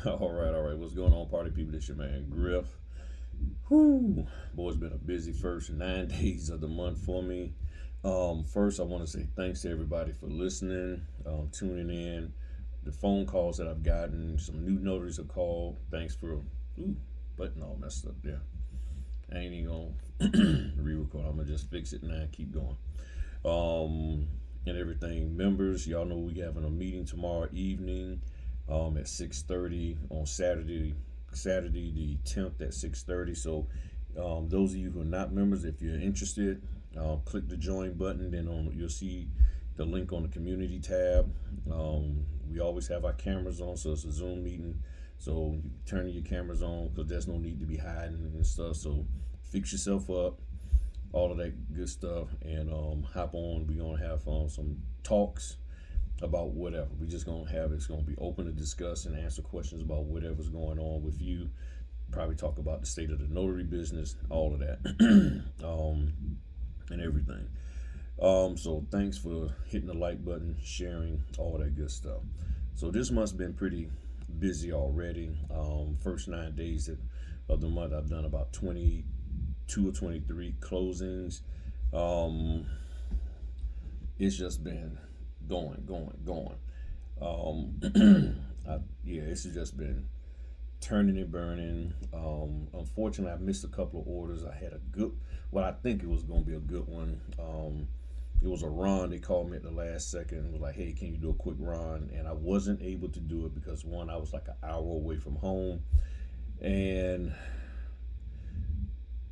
All right, all right. What's going on, party people? This your man Griff. Whoo, boy, it's been a busy first 9 days of the month for me. First, I want to say thanks to everybody for listening, tuning in. The phone calls that I've gotten, some new notaries have called. Thanks for, button all messed up there. I ain't even gonna re-record. I'm gonna just fix it now and keep going. And everything. Members, y'all know we having a meeting tomorrow evening at 6:30 on Saturday the 10th at 6:30. So those of you who are not members, if you're interested, click the join button. Then you'll see the link on the community tab. We always have our cameras on, so it's a Zoom meeting. So you turn your cameras on because there's no need to be hiding and stuff. So fix yourself up, all of that good stuff, and hop on. We're gonna have some talks about whatever. We just gonna have it's gonna be open to discuss and answer questions about whatever's going on with you. Probably talk about the state of the notary business, all of that, and everything. So thanks for hitting the like button, sharing, all that good stuff. So this month's been pretty busy already. First 9 days of the month, I've done about 22 or 23 closings. Um, it's just been going. Yeah, it's just been turning and burning. Unfortunately, I missed a couple of orders. I had a good, well, I think it was going to be a good one. It was a run. They called me at the last second and was like, hey, can you do a quick run? And I wasn't able to do it because, one, I was like an hour away from home and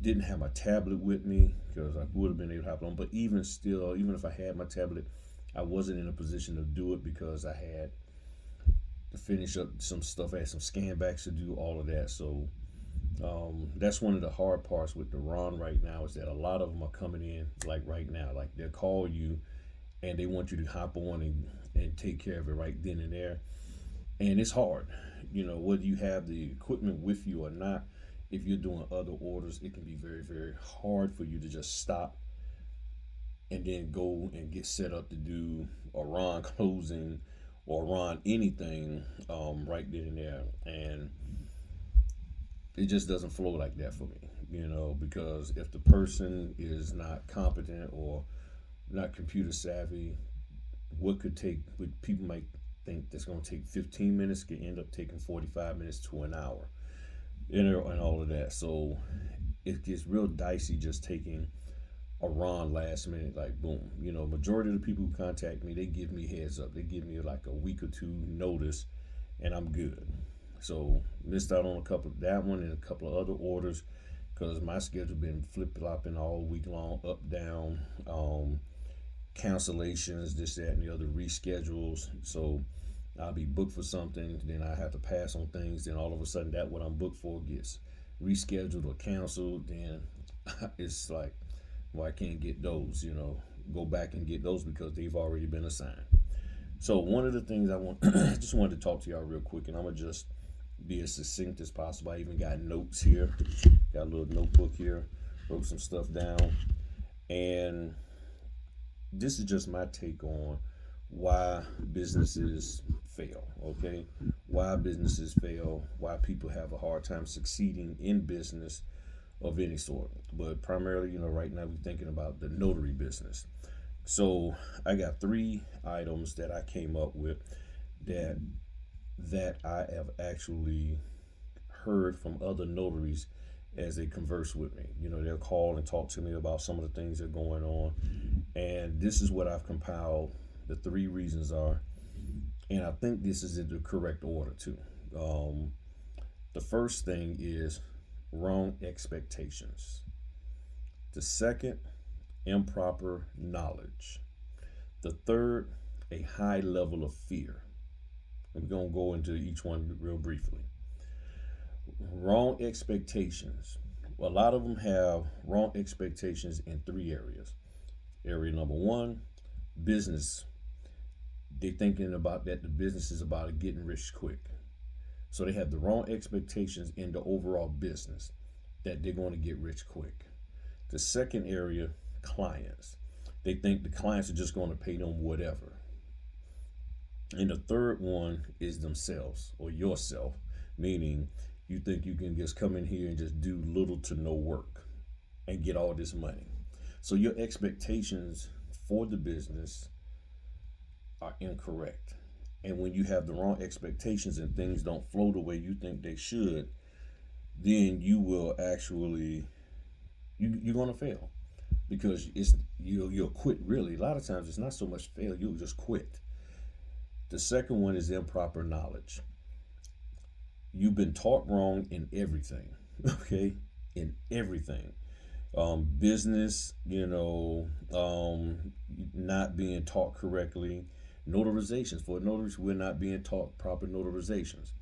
didn't have my tablet with me because I would have been able to hop on. But even still, even if I had my tablet, I wasn't in a position to do it because I had to finish up some stuff. I had some scan backs to do, all of that. So that's one of the hard parts with the Ron right now is that a lot of them are coming in like right now. Like they'll call you and they want you to hop on and take care of it right then and there. And it's hard, whether you have the equipment with you or not. If you're doing other orders, it can be very, very hard for you to just stop and then go and get set up to do a Ron closing or Ron anything right then and there. And it just doesn't flow like that for me, because if the person is not competent or not computer savvy, what people might think that's going to take 15 minutes can end up taking 45 minutes to an hour, and all of that. So it gets real dicey just taking a Ron last minute, like boom. Majority of the people who contact me, they give me heads up. They give me like a week or two notice, and I'm good. So missed out on a couple of that one and a couple of other orders because my schedule been flip flopping all week long, up down, cancellations, this, that, and the other, reschedules. So I'll be booked for something, then I have to pass on things, then all of a sudden that what I'm booked for gets rescheduled or canceled. Then it's like, well, I can't get those, go back and get those because they've already been assigned. So one of the things I just wanted to talk to y'all real quick, and I'm gonna just be as succinct as possible. I even got notes here, got a little notebook here, wrote some stuff down, and this is just my take on why businesses fail. Okay, why businesses fail, why people have a hard time succeeding in business of any sort, but primarily, right now we're thinking about the notary business. So I got 3 items that I came up with that I have actually heard from other notaries as they converse with me. They'll call and talk to me about some of the things that are going on, and this is what I've compiled. The 3 reasons are, and I think this is in the correct order too. The first thing is wrong expectations. The second, improper knowledge. The third, a high level of fear. And we're going to go into each one real briefly. Wrong expectations. Well, a lot of them have wrong expectations in 3 areas. Area number 1, business. They're thinking about that the business is about getting rich quick. So they have the wrong expectations in the overall business that they're going to get rich quick. The second area, clients. They think the clients are just going to pay them whatever. And the third one is themselves or yourself, meaning you think you can just come in here and just do little to no work and get all this money. So your expectations for the business are incorrect. And when you have the wrong expectations and things don't flow the way you think they should, then you will actually you're gonna fail because you'll quit. Really, a lot of times it's not so much fail, you'll just quit. The second one is improper knowledge. You've been taught wrong in everything. Okay, in everything. Business, not being taught correctly. Notarizations, for notaries, we're not being taught proper notarizations.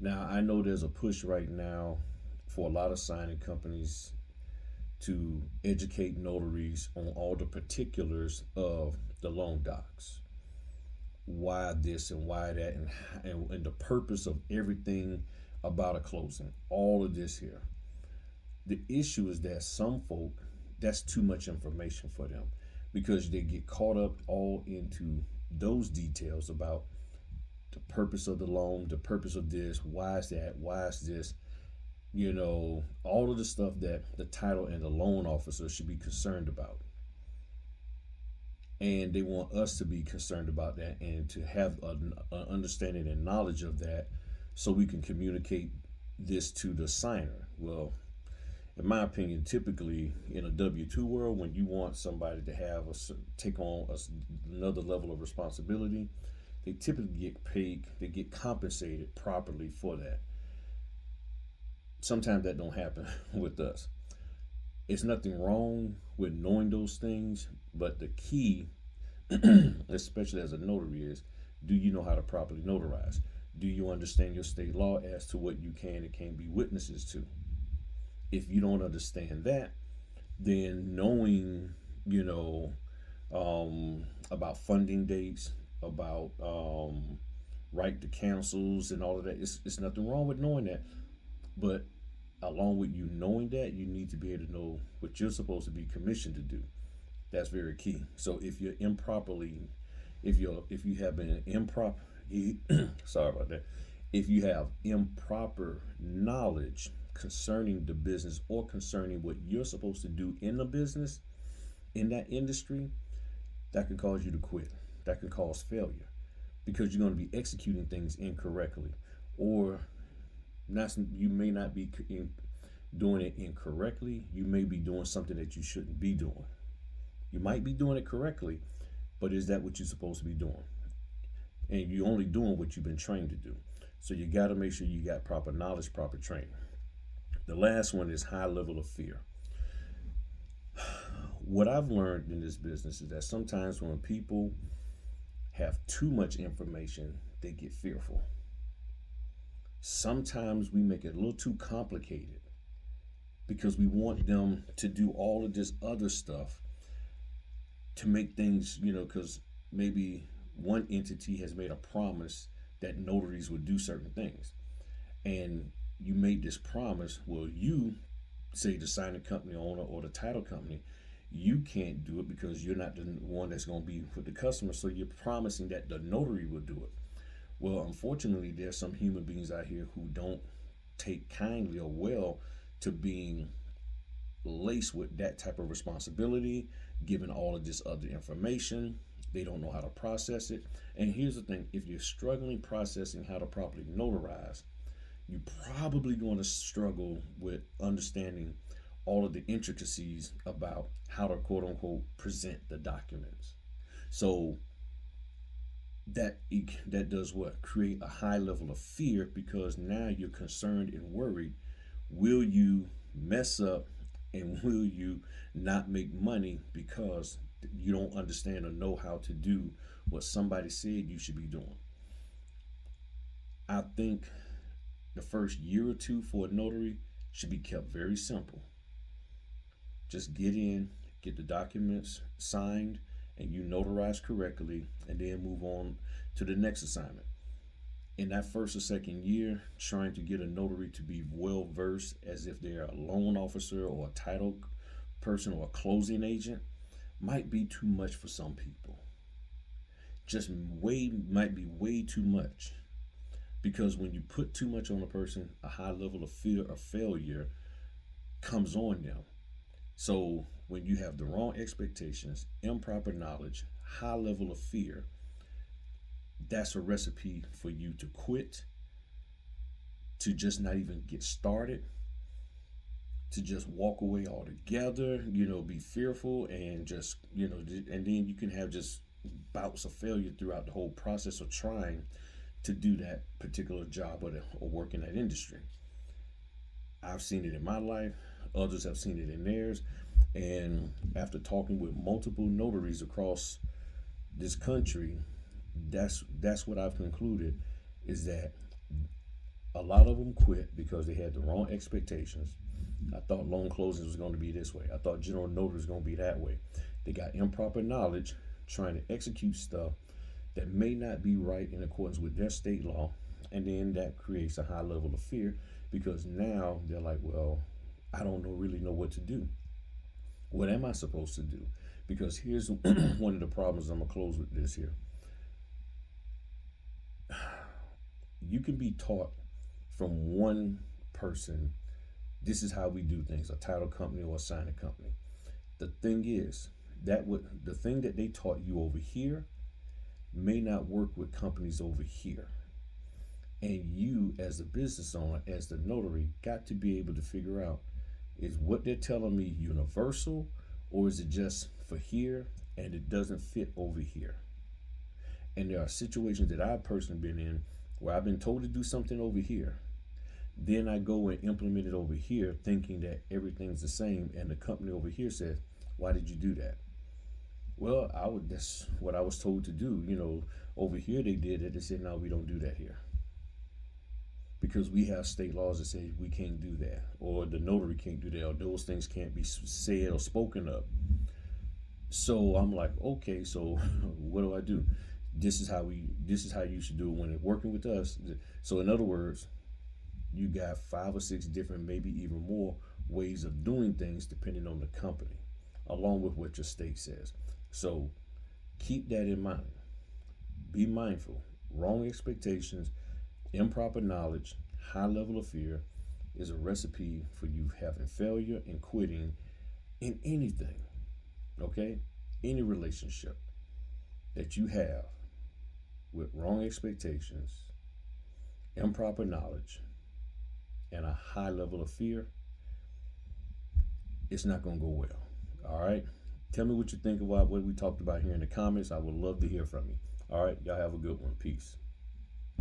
Now, I know there's a push right now for a lot of signing companies to educate notaries on all the particulars of the loan docs. Why this and why that, and the purpose of everything about a closing. All of this here. The issue is that some folk, that's too much information for them because they get caught up all into those details about the purpose of the loan, the purpose of this, why is that, why is this, all of the stuff that the title and the loan officer should be concerned about. And they want us to be concerned about that and to have an understanding and knowledge of that so we can communicate this to the signer. Well, in my opinion, typically in a W-2 world, when you want somebody to take on another level of responsibility, they typically get paid, they get compensated properly for that. Sometimes that don't happen with us. It's nothing wrong with knowing those things, but the key, especially as a notary, is do you know how to properly notarize? Do you understand your state law as to what you can and can't be witnesses to? If you don't understand that, then knowing, about funding dates, about right to counsels and all of that, it's nothing wrong with knowing that. But along with you knowing that, you need to be able to know what you're supposed to be commissioned to do. That's very key. So if you're improperly, if you have been improper, sorry about that. If you have improper knowledge concerning the business or concerning what you're supposed to do in the business, in that industry, that can cause you to quit. That can cause failure because you're going to be executing things incorrectly, or not. You may not be doing it incorrectly. You may be doing something that you shouldn't be doing. You might be doing it correctly, but is that what you're supposed to be doing? And you're only doing what you've been trained to do. So you got to make sure you got proper knowledge, proper training. The last one is high level of fear. What I've learned in this business is that sometimes when people have too much information, they get fearful. Sometimes we make it a little too complicated because we want them to do all of this other stuff to make things, because maybe one entity has made a promise that notaries would do certain things. And you made this promise. Well, you, say the signing company owner or the title company, you can't do it because you're not the one that's going to be with the customer. So you're promising that the notary will do it. Well, unfortunately, there's some human beings out here who don't take kindly or well to being laced with that type of responsibility, given all of this other information. They don't know how to process it. And here's the thing, if you're struggling processing how to properly notarize, you're probably going to struggle with understanding all of the intricacies about how to quote unquote present the documents. So that does what? Create a high level of fear because now you're concerned and worried. Will you mess up and will you not make money because you don't understand or know how to do what somebody said you should be doing? I think the first year or two for a notary should be kept very simple. Just get in, get the documents signed, and you notarize correctly, and then move on to the next assignment. In that first or second year, trying to get a notary to be well versed as if they're a loan officer or a title person or a closing agent might be too much for some people. just might be way too much. Because when you put too much on a person, a high level of fear of failure comes on them. So when you have the wrong expectations, improper knowledge, high level of fear, that's a recipe for you to quit, to just not even get started, to just walk away altogether, be fearful, and just, and then you can have just bouts of failure throughout the whole process of trying to do that particular job or work in that industry. I've seen it in my life, others have seen it in theirs, and after talking with multiple notaries across this country, that's what I've concluded, is that a lot of them quit because they had the wrong expectations. I thought loan closings was going to be this way. I thought general notary was going to be that way. They got improper knowledge, trying to execute stuff that may not be right in accordance with their state law, and then that creates a high level of fear, because now they're like, well, I don't really know what to do. What am I supposed to do? Because here's one of the problems. I'm gonna close with this here. You can be taught from one person, this is how we do things, a title company or a signing company. The thing is, the thing that they taught you over here may not work with companies over here. And you, as a business owner, as the notary, got to be able to figure out, is what they're telling me universal, or is it just for here and it doesn't fit over here? And there are situations that I've personally been in where I've been told to do something over here. Then I go and implement it over here thinking that everything's the same, and the company over here says, why did you do that? Well, that's what I was told to do. Over here they did it. They said, no, we don't do that here, because we have state laws that say we can't do that, or the notary can't do that, or those things can't be said or spoken of. So I'm like, okay, so what do I do? This is how you should do it when it's working with us. So in other words, you got 5 or 6 different, maybe even more ways of doing things depending on the company, along with what your state says. So keep that in mind. Be mindful. Wrong expectations, improper knowledge, high level of fear is a recipe for you having failure and quitting in anything. Okay? Any relationship that you have with wrong expectations, improper knowledge, and a high level of fear, it's not going to go well. All right? Tell me what you think about what we talked about here in the comments. I would love to hear from you. All right? Y'all have a good one. Peace.